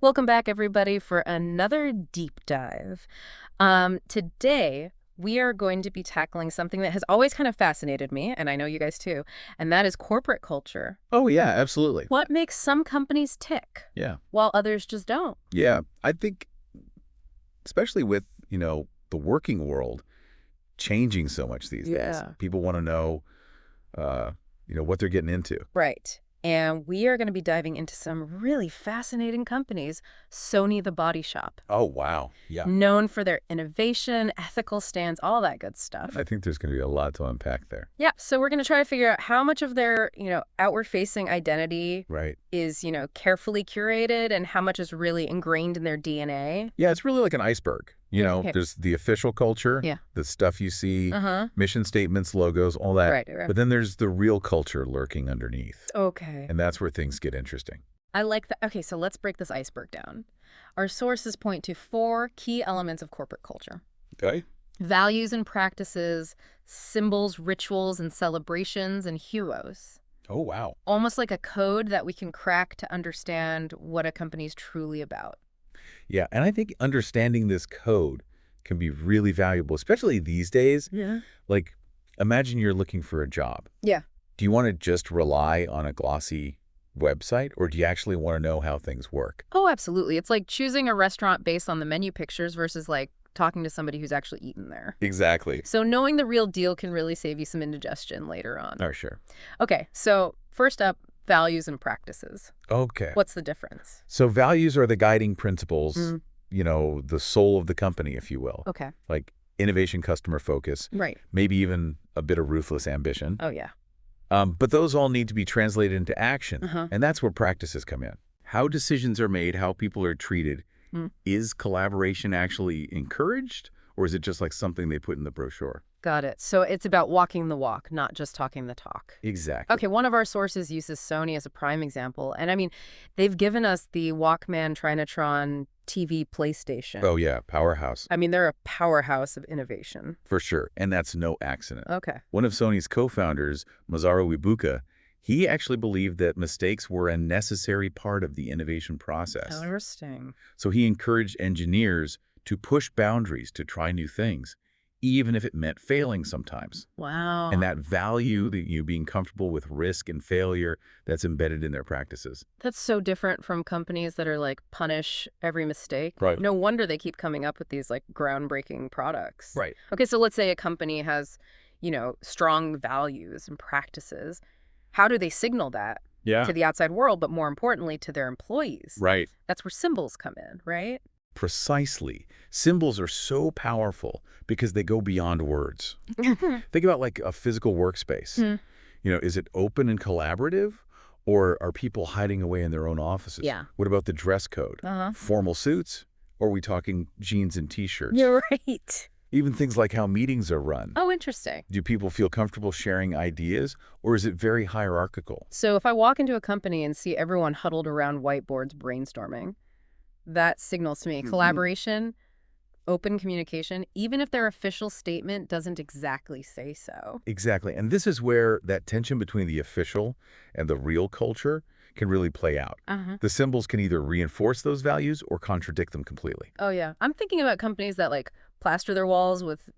Welcome back, everybody, for another deep dive. Today, we are going to be tackling something that has always kind of fascinated me, and I know you guys too, and that is corporate culture. Oh, yeah, absolutely. What makes some companies tick, Yeah. while others just don't? Yeah. I think, especially with, the working world changing so much these days, Yeah. people want to know, what they're getting into. Right. And we are going to be diving into some really fascinating companies. Sony the Body Shop, Oh, wow. Yeah. known for their innovation, ethical stance, all that good stuff. I think there's going to be a lot to unpack there. Yeah, so we're going to try to figure out how much of their, outward-facing identity Right. is, carefully curated and how much is really ingrained in their DNA. Yeah, it's really like an iceberg. Okay. There's the official culture, Yeah. the stuff you see, Uh-huh. mission statements, logos, all that. Right. But then there's the real culture lurking underneath. Okay. And that's where things get interesting. I like that. Okay, so let's break this iceberg down. Our sources point to 4 key elements of corporate culture: Okay. values and practices, symbols, rituals, and celebrations, and heroes. Oh, wow. Almost like a code that we can crack to understand what a company's truly about. Yeah, and I think understanding this code can be really valuable, especially these days. Yeah. Like, imagine you're looking for a job. Yeah. Do you want to just rely on a glossy website, or do you actually want to know how things work? Oh, absolutely. It's like choosing a restaurant based on the menu pictures versus like talking to somebody who's actually eaten there. Exactly. So knowing the real deal can really save you some indigestion later on. Oh, sure. Okay, so first up, values and practices. Okay. What's the difference? So values are the guiding principles, Mm. the soul of the company, if you will. Okay. Like innovation, customer focus, Right. maybe even a bit of ruthless ambition. Oh, yeah. But those all need to be translated into action, Uh-huh. and that's where practices come in. How decisions are made, how people are treated. Mm. Is collaboration actually encouraged, or is it just like something they put in the brochure? Got it. So it's about walking the walk, not just talking the talk. Exactly. Okay, one of our sources uses Sony as a prime example. And I mean, they've given us the Walkman, Trinitron, TV, PlayStation. Oh, yeah, powerhouse, I mean, they're a powerhouse of innovation. for sure, and that's no accident. Okay. One of Sony's co-founders, Masaru Ibuka, he actually believed that mistakes were a necessary part of the innovation process. Interesting. So he encouraged engineers to push boundaries, to try new things, even if it meant failing sometimes. Wow. And that value, that you being comfortable with risk and failure, that's embedded in their practices. That's so different from companies that are like punish every mistake. Right. No wonder they keep coming up with these like groundbreaking products. Right. Okay, so let's say a company has, strong values and practices. How do they signal that Yeah. to the outside world, but more importantly to their employees? Right. That's where symbols come in, right? Precisely. Symbols are so powerful because they go beyond words. Think about like a physical workspace. Hmm. Is it open and collaborative, or are people hiding away in their own offices? Yeah. What about the dress code? Uh-huh. Formal suits, or are we talking jeans and t-shirts? You're right. Even things like how meetings are run. Oh, interesting. Do people feel comfortable sharing ideas, or is it very hierarchical? So if I walk into a company and see everyone huddled around whiteboards brainstorming, that signals to me Mhm. collaboration, open communication, even if their official statement doesn't exactly say so. Exactly. And this is where that tension between the official and the real culture can really play out. Uh-huh. The symbols can either reinforce those values or contradict them completely. Oh, yeah. I'm thinking about companies that like plaster their walls with,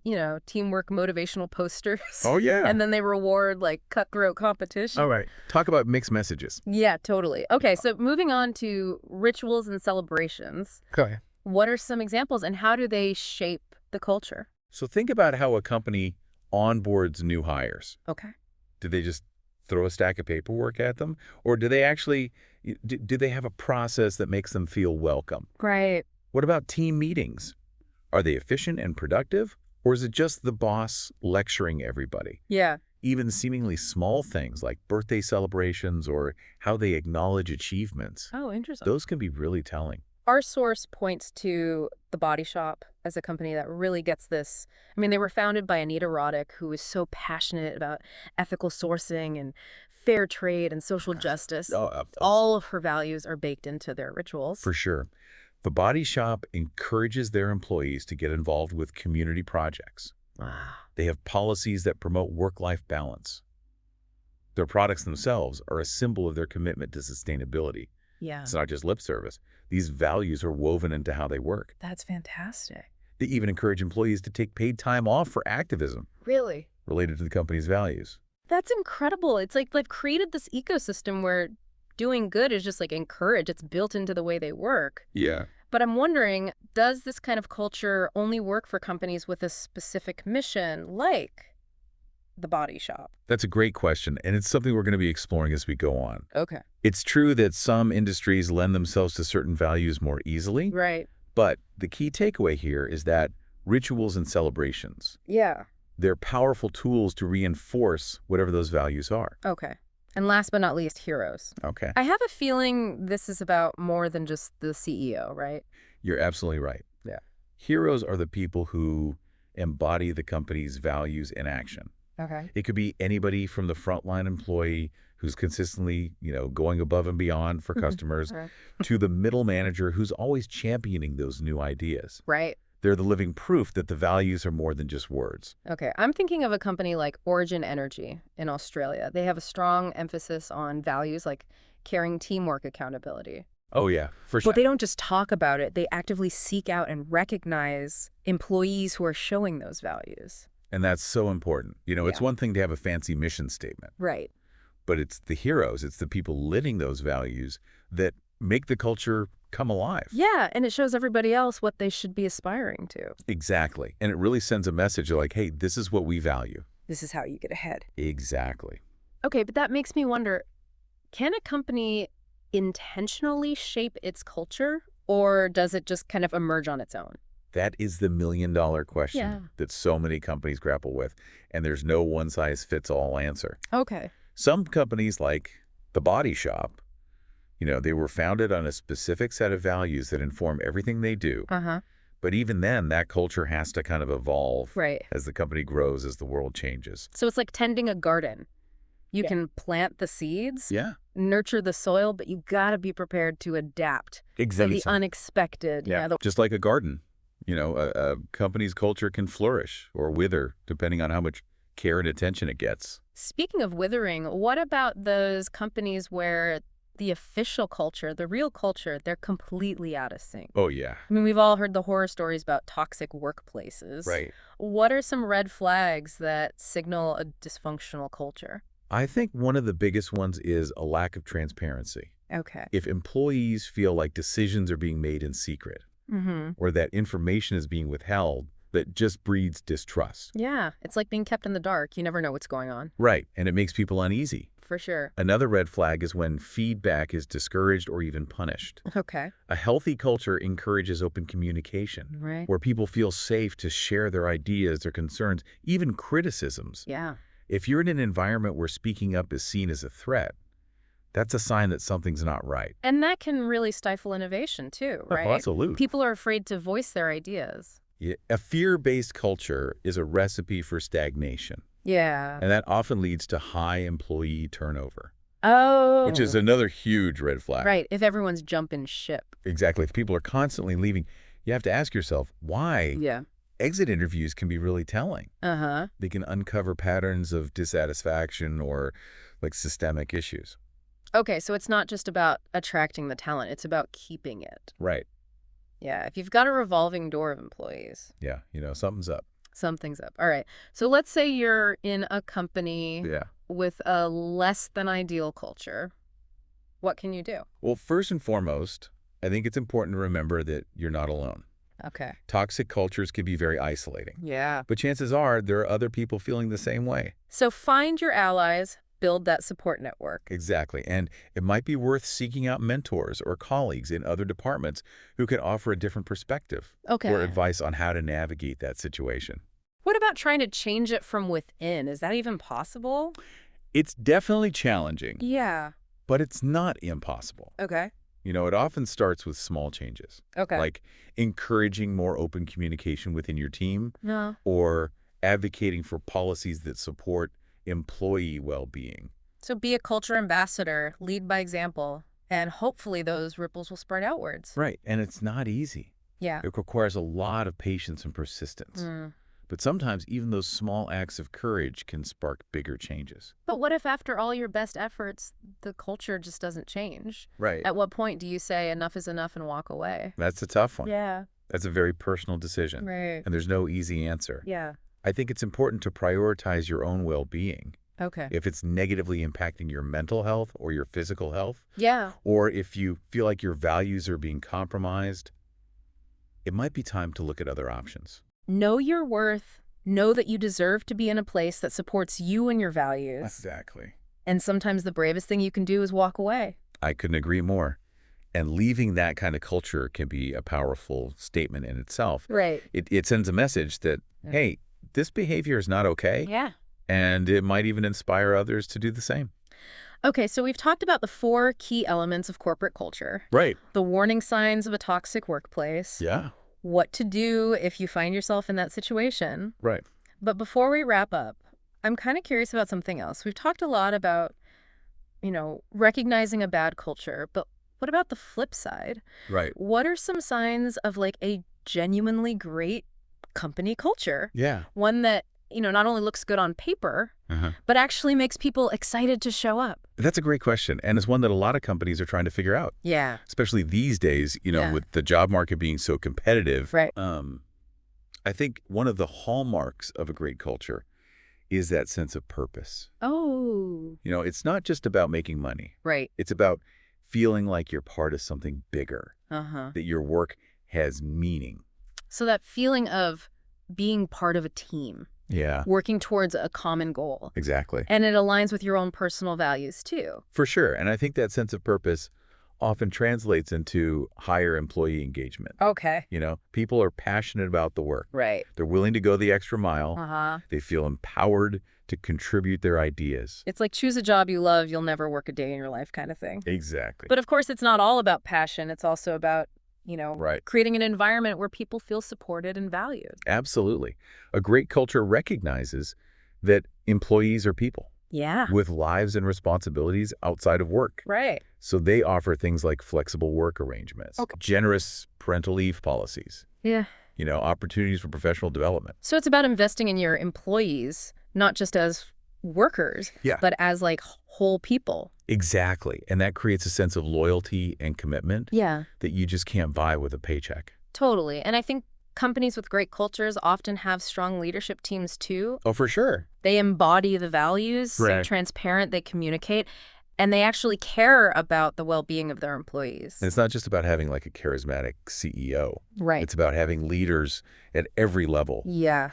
teamwork motivational posters. Oh, yeah. And then they reward like cutthroat competition. All right. Talk about mixed messages. Yeah, totally. Okay, so moving on to rituals and celebrations. Okay. What are some examples and how do they shape the culture? So think about how a company onboards new hires. Okay. Do they just throw a stack of paperwork at them? Or do they actually, do they have a process that makes them feel welcome? Right. What about team meetings? Are they efficient and productive? Or is it just the boss lecturing everybody? Yeah. Even seemingly small things like birthday celebrations or how they acknowledge achievements, Oh, interesting. those can be really telling. Our source points to The Body Shop as a company that really gets this. I mean, they were founded by Anita Roddick, who is so passionate about ethical sourcing and fair trade and social justice. All of her values are baked into their rituals. For sure. The Body Shop encourages their employees to get involved with community projects. Wow. They have policies that promote work-life balance. Their products themselves are a symbol of their commitment to sustainability. Yeah. It's not just lip service. These values are woven into how they work. That's fantastic. They even encourage employees to take paid time off for activism Really? related to the company's values. That's incredible. It's like they've created this ecosystem where doing good is just like encouraged. It's built into the way they work. Yeah. But I'm wondering, does this kind of culture only work for companies with a specific mission, like the body shop? That's a great question, and it's something we're going to be exploring as we go on. Okay. It's true that some industries lend themselves to certain values more easily, Right. but the key takeaway here is that rituals and celebrations, Yeah. they're powerful tools to reinforce whatever those values are. Okay. And last but not least, heroes. Okay. I have a feeling this is about more than just the CEO, right? You're absolutely right. Yeah. Heroes are the people who embody the company's values in action. Okay. It could be anybody from the frontline employee who's consistently, going above and beyond for customers, Right. to the middle manager who's always championing those new ideas. Right. They're the living proof that the values are more than just words. Okay. I'm thinking of a company like Origin Energy in Australia. They have a strong emphasis on values like caring, teamwork, accountability. Oh, yeah, for sure. But they don't just talk about it. They actively seek out and recognize employees who are showing those values. And that's so important. It's Yeah. one thing to have a fancy mission statement, Right. but it's the heroes, it's the people living those values that make the culture come alive. Yeah, and it shows everybody else what they should be aspiring to. Exactly. And it really sends a message like, hey, this is what we value. This is how you get ahead. Exactly. Okay, but that makes me wonder, can a company intentionally shape its culture, or does it just kind of emerge on its own? That is the million-dollar question Yeah. that so many companies grapple with, and there's no one-size-fits-all answer. Okay. Some companies, like The Body Shop, they were founded on a specific set of values that inform everything they do. Uh-huh. But even then, that culture has to kind of evolve Right. as the company grows, as the world changes. So it's like tending a garden. You Yeah. can plant the seeds, Yeah, nurture the soil, but you got to be prepared to adapt to exactly. the unexpected. Yeah, just like a garden. A company's culture can flourish or wither depending on how much care and attention it gets. Speaking of withering, what about those companies where the official culture, the real culture, they're completely out of sync? Oh, yeah. I mean, we've all heard the horror stories about toxic workplaces. Right. What are some red flags that signal a dysfunctional culture? I think one of the biggest ones is a lack of transparency. Okay. If employees feel like decisions are being made in secret Mm-hmm. or that information is being withheld, that just breeds distrust. Yeah, it's like being kept in the dark. You never know what's going on. Right, and it makes people uneasy. For sure. Another red flag is when feedback is discouraged or even punished. Okay. A healthy culture encourages open communication, Right. where people feel safe to share their ideas, their concerns, even criticisms. Yeah. If you're in an environment where speaking up is seen as a threat, that's a sign that something's not right. And that can really stifle innovation too, right? Oh, absolutely. People are afraid to voice their ideas. Yeah, a fear-based culture is a recipe for stagnation, Yeah. and that often leads to high employee turnover, Oh. which is another huge red flag. Right, if everyone's jumping ship. Exactly. If people are constantly leaving, you have to ask yourself, why? Yeah. Exit interviews can be really telling. Uh-huh. They can uncover patterns of dissatisfaction or like systemic issues. Okay, so it's not just about attracting the talent, it's about keeping it. Right. Yeah, if you've got a revolving door of employees, Yeah. Something's up. something's up. All right, so let's say you're in a company Yeah. with a less than ideal culture. What can you do? Well, first and foremost, I think it's important to remember that you're not alone. Okay. Toxic cultures can be very isolating, Yeah. but chances are there are other people feeling the same way. So find your allies, build that support network. Exactly. And it might be worth seeking out mentors or colleagues in other departments who can offer a different perspective Okay. or advice on how to navigate that situation. What about trying to change it from within? Is that even possible? It's definitely challenging, Yeah. but it's not impossible. Okay. It often starts with small changes, Okay. like encouraging more open communication within your team No. or advocating for policies that support employee well-being. So be a culture ambassador, lead by example, and hopefully those ripples will spread outwards. Right. And it's not easy. Yeah. It requires a lot of patience and persistence. Mm. But sometimes even those small acts of courage can spark bigger changes. But what if after all your best efforts, the culture just doesn't change? Right. At what point do you say enough is enough and walk away? That's a tough one. Yeah. That's a very personal decision. Right. And there's no easy answer. Yeah. I think it's important to prioritize your own well-being. Okay. If it's negatively impacting your mental health or your physical health, Yeah. or if you feel like your values are being compromised, it might be time to look at other options. Know your worth. Know that you deserve to be in a place that supports you and your values. Exactly. And sometimes the bravest thing you can do is walk away. I couldn't agree more. And leaving that kind of culture can be a powerful statement in itself. Right. It sends a message that, hey, this behavior is not okay. Yeah. And it might even inspire others to do the same. Okay, so we've talked about the 4 key elements of corporate culture. Right. The warning signs of a toxic workplace. Yeah. What to do if you find yourself in that situation. Right. But before we wrap up, I'm kind of curious about something else. We've talked a lot about, recognizing a bad culture, but what about the flip side? Right. What are some signs of like a genuinely great company culture? Yeah. One that, not only looks good on paper, but actually makes people excited to show up. That's a great question. And it's one that a lot of companies are trying to figure out. Yeah. Especially these days, Yeah. with the job market being so competitive. Right. I think one of the hallmarks of a great culture is that sense of purpose. Oh. It's not just about making money. Right. It's about feeling like you're part of something bigger, that your work has meaning. So that feeling of being part of a team. Yeah. Working towards a common goal. Exactly. And it aligns with your own personal values, too. For sure. And I think that sense of purpose often translates into higher employee engagement. Okay. People are passionate about the work. Right. They're willing to go the extra mile. They feel empowered to contribute their ideas. It's like choose a job you love, you'll never work a day in your life kind of thing. Exactly. But of course, it's not all about passion. It's also about, Right. creating an environment where people feel supported and valued. Absolutely. A great culture recognizes that employees are people Yeah. with lives and responsibilities outside of work. Right. So they offer things like flexible work arrangements, generous parental leave policies, Yeah. opportunities for professional development. So it's about investing in your employees, not just as workers, but as like whole people. Exactly. And that creates a sense of loyalty and commitment Yeah. that you just can't buy with a paycheck. Totally. And I think companies with great cultures often have strong leadership teams too. Oh, for sure. They embody the values, they're transparent, they communicate, and they actually care about the well-being of their employees. And it's not just about having like a charismatic CEO. Right. It's about having leaders at every level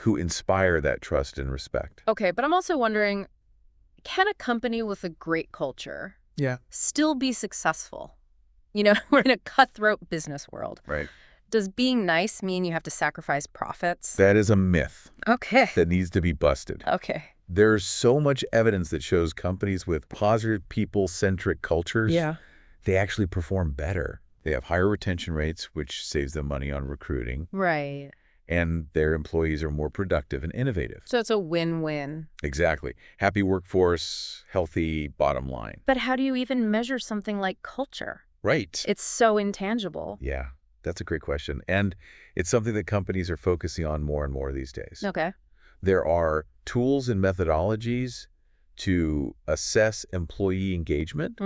who inspire that trust and respect. Okay, but I'm also wondering, can a company with a great culture still be successful? We're in a cutthroat business world. Right. Does being nice mean you have to sacrifice profits? That is a myth Okay. that needs to be busted. Okay. There's so much evidence that shows companies with positive people-centric cultures, they actually perform better. They have higher retention rates, which saves them money on recruiting, Right. and their employees are more productive and innovative. So it's a win-win. Exactly. Happy workforce, healthy bottom line. But how do you even measure something like culture? Right. It's so intangible. Yeah, that's a great question. And it's something that companies are focusing on more and more these days. Okay. There are tools and methodologies to assess employee engagement,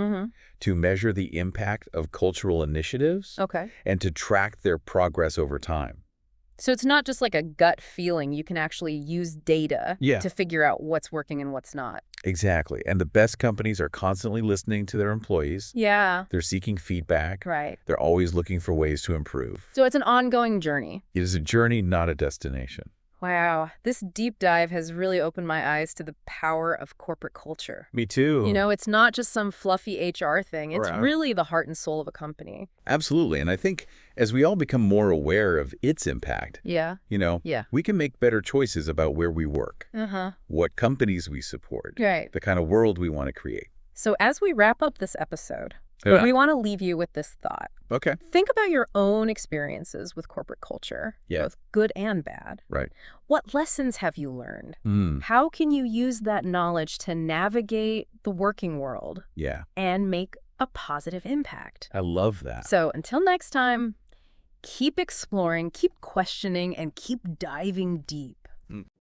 to measure the impact of cultural initiatives, Okay. and to track their progress over time. So it's not just like a gut feeling. You can actually use data to figure out what's working and what's not. Exactly. And the best companies are constantly listening to their employees. Yeah. They're seeking feedback. Right. They're always looking for ways to improve. So it's an ongoing journey. It is a journey, not a destination. Wow. This deep dive has really opened my eyes to the power of corporate culture. Me too. It's not just some fluffy HR thing. It's Right. really the heart and soul of a company. Absolutely. And I think as we all become more aware of its impact, Yeah. we can make better choices about where we work, what companies we support, Right. the kind of world we want to create. So as we wrap up this episode, we want to leave you with this thought. Okay. Think about your own experiences with corporate culture, both good and bad. Right. What lessons have you learned? How can you use that knowledge to navigate the working world and make a positive impact? I love that. So until next time, keep exploring, keep questioning, and keep diving deep.